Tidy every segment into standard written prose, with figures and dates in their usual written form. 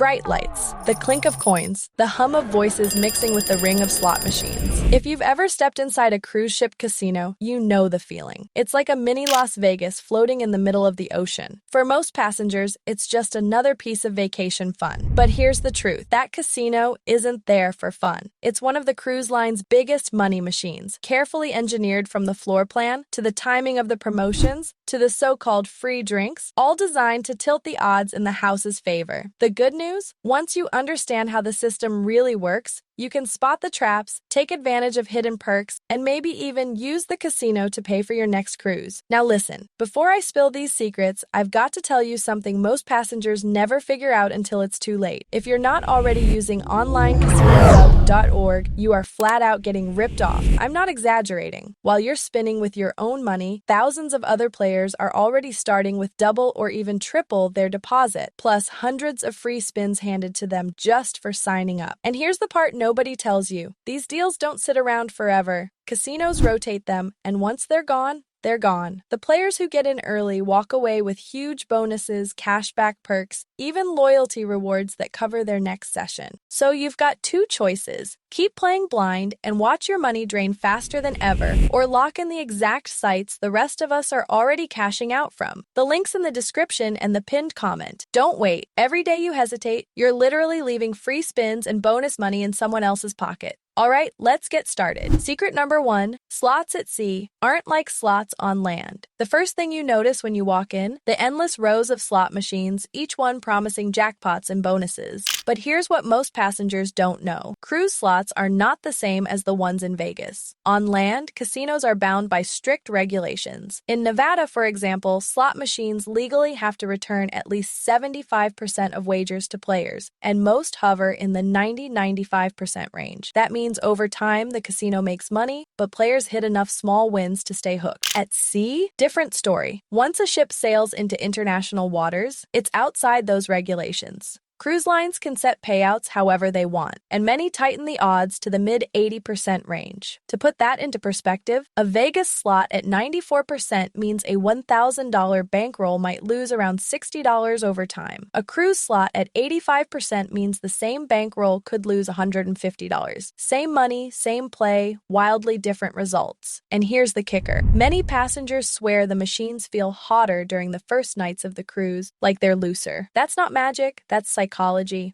Bright lights, the clink of coins, the hum of voices mixing with the ring of slot machines. If you've ever stepped inside a cruise ship casino, you know the feeling. It's like a mini Las Vegas floating in the middle of the ocean. For most passengers, it's just another piece of vacation fun. But here's the truth. That casino isn't there for fun. It's one of the cruise line's biggest money machines, carefully engineered from the floor plan to the timing of the promotions to the so-called free drinks, all designed to tilt the odds in the house's favor. The good news? Once you understand how the system really works, you can spot the traps, take advantage of hidden perks, and maybe even use the casino to pay for your next cruise. Now listen, before I spill these secrets, I've got to tell you something most passengers never figure out until it's too late. If you're not already using onlinecasinosub.org, you are flat out getting ripped off. I'm not exaggerating. While you're spinning with your own money, thousands of other players are already starting with double or even triple their deposit, plus hundreds of free spins handed to them just for signing up. And here's the part nobody tells you. These deals don't sit around forever. Casinos rotate them, and once they're gone, they're gone. The players who get in early walk away with huge bonuses, cashback perks, even loyalty rewards that cover their next session. So you've got two choices. Keep playing blind and watch your money drain faster than ever, or lock in the exact sites the rest of us are already cashing out from. The link's in the description and the pinned comment. Don't wait. Every day you hesitate, you're literally leaving free spins and bonus money in someone else's pocket. All right, let's get started. Secret number 1, slots at sea aren't like slots on land. The first thing you notice when you walk in, the endless rows of slot machines, each one promising jackpots and bonuses. But here's what most passengers don't know. Cruise slots are not the same as the ones in Vegas. On land, casinos are bound by strict regulations. In Nevada, for example, slot machines legally have to return at least 75% of wagers to players, and most hover in the 90-95% range. That means over time, the casino makes money, but players hit enough small wins to stay hooked. At sea, different story. Once a ship sails into international waters, it's outside those regulations. Cruise lines can set payouts however they want, and many tighten the odds to the mid-80% range. To put that into perspective, a Vegas slot at 94% means a $1,000 bankroll might lose around $60 over time. A cruise slot at 85% means the same bankroll could lose $150. Same money, same play, wildly different results. And here's the kicker. Many passengers swear the machines feel hotter during the first nights of the cruise, like they're looser. That's not magic, that's psychology.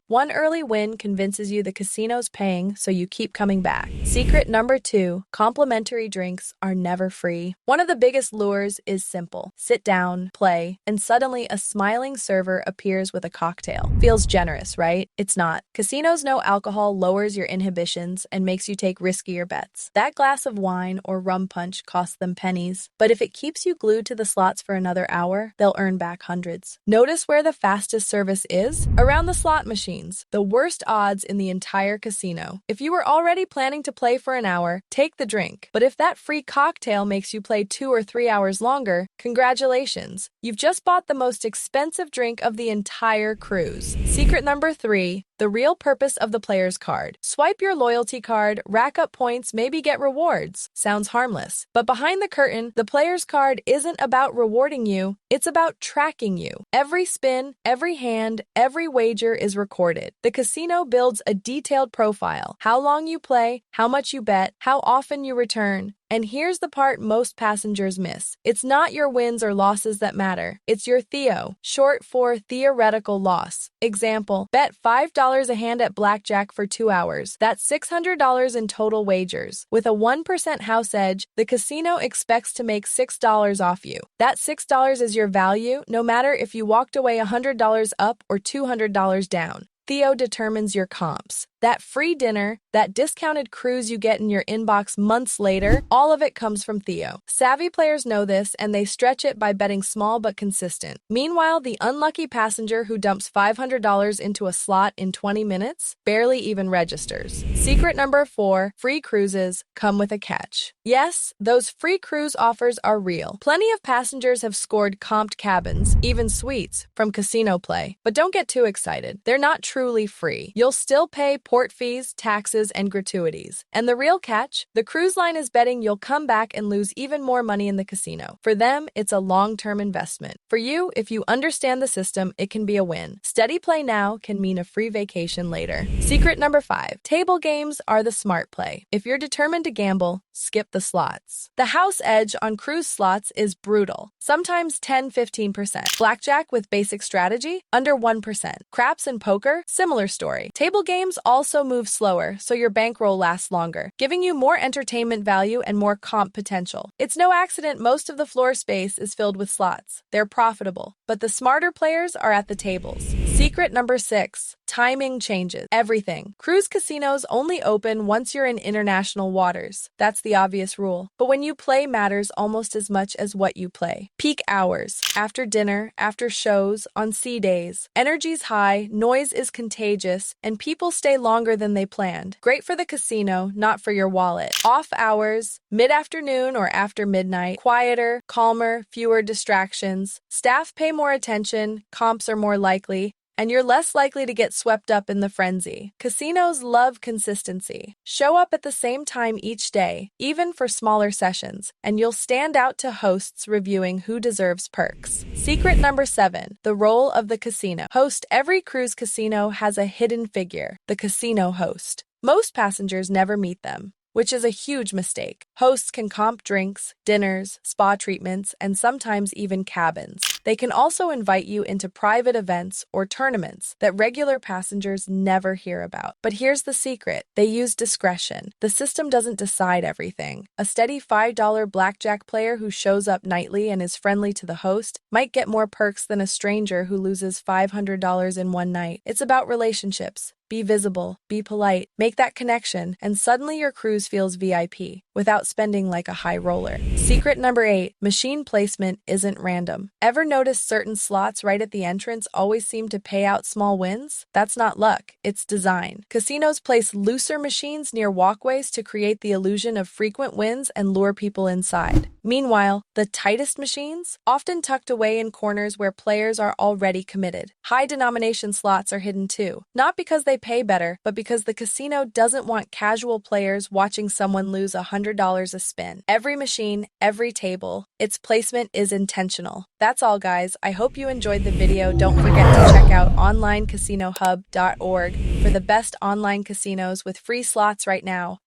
One early win convinces you the casino's paying, so you keep coming back. Secret number 2, complimentary drinks are never free. One of the biggest lures is simple. Sit down, play, and suddenly a smiling server appears with a cocktail. Feels generous, right? It's not. Casinos know alcohol lowers your inhibitions and makes you take riskier bets. That glass of wine or rum punch costs them pennies, but if it keeps you glued to the slots for another hour, they'll earn back hundreds. Notice where the fastest service is? Around the slot machines, the worst odds in the entire casino. If you were already planning to play for an hour, take the drink. But if that free cocktail makes you play 2 or 3 hours longer, congratulations. You've just bought the most expensive drink of the entire cruise. Secret number 3, the real purpose of the player's card. Swipe your loyalty card, rack up points, maybe get rewards. Sounds harmless. But behind the curtain, the player's card isn't about rewarding you, it's about tracking you. Every spin, every hand, every wager is recorded. The casino builds a detailed profile. How long you play, how much you bet, how often you return. And here's the part most passengers miss. It's not your wins or losses that matter. It's your THEO, short for theoretical loss. Example, bet $5 a hand at blackjack for 2 hours. That's $600 in total wagers. With a 1% house edge, the casino expects to make $6 off you. That $6 is your value, no matter if you walked away $100 up or $200 down. THEO determines your comps. That free dinner, that discounted cruise you get in your inbox months later, all of it comes from THEO. Savvy players know this, and they stretch it by betting small but consistent. Meanwhile, the unlucky passenger who dumps $500 into a slot in 20 minutes barely even registers. Secret number 4, free cruises come with a catch. Yes, those free cruise offers are real. Plenty of passengers have scored comped cabins, even suites, from casino play. But don't get too excited. They're not truly free. You'll still pay port fees, taxes, and gratuities. And the real catch? The cruise line is betting you'll come back and lose even more money in the casino. For them, it's a long-term investment. For you, if you understand the system, it can be a win. Steady play now can mean a free vacation later. Secret number 5. Table games are the smart play. If you're determined to gamble, skip the slots. The house edge on cruise slots is brutal, sometimes 10-15%. Blackjack with basic strategy, under 1%. Craps and poker, similar story. Table games also move slower, so your bankroll lasts longer, giving you more entertainment value and more comp potential. It's no accident most of the floor space is filled with slots. They're profitable, but the smarter players are at the tables. Secret number 6. Timing changes everything. Cruise casinos only open once you're in international waters. That's the obvious rule. But when you play matters almost as much as what you play. Peak hours, after dinner, after shows, on sea days. Energy's high, noise is contagious, and people stay longer than they planned. Great for the casino, not for your wallet. Off hours, mid-afternoon or after midnight, quieter, calmer, fewer distractions. Staff pay more attention, comps are more likely, and you're less likely to get swept up in the frenzy. Casinos love consistency. Show up at the same time each day, even for smaller sessions, and you'll stand out to hosts reviewing who deserves perks. Secret number 7. The role of the casino. Host. Every cruise casino has a hidden figure, the casino host. Most passengers never meet them, which is a huge mistake. Hosts can comp drinks, dinners, spa treatments, and sometimes even cabins. They can also invite you into private events or tournaments that regular passengers never hear about. But here's the secret. They use discretion. The system doesn't decide everything. A steady $5 blackjack player who shows up nightly and is friendly to the host might get more perks than a stranger who loses $500 in one night. It's about relationships. Be visible, be polite, make that connection, and suddenly your cruise feels VIP without spending like a high roller. Secret number 8. Machine placement isn't random. Ever notice certain slots right at the entrance always seem to pay out small wins? That's not luck, it's design. Casinos place looser machines near walkways to create the illusion of frequent wins and lure people inside. Meanwhile, the tightest machines, often tucked away in corners where players are already committed. High-denomination slots are hidden too, not because they pay better, but because the casino doesn't want casual players watching someone lose $100 a spin. Every machine, every table, its placement is intentional. That's all, guys. I hope you enjoyed the video. Don't forget to check out onlinecasinohub.org for the best online casinos with free slots right now.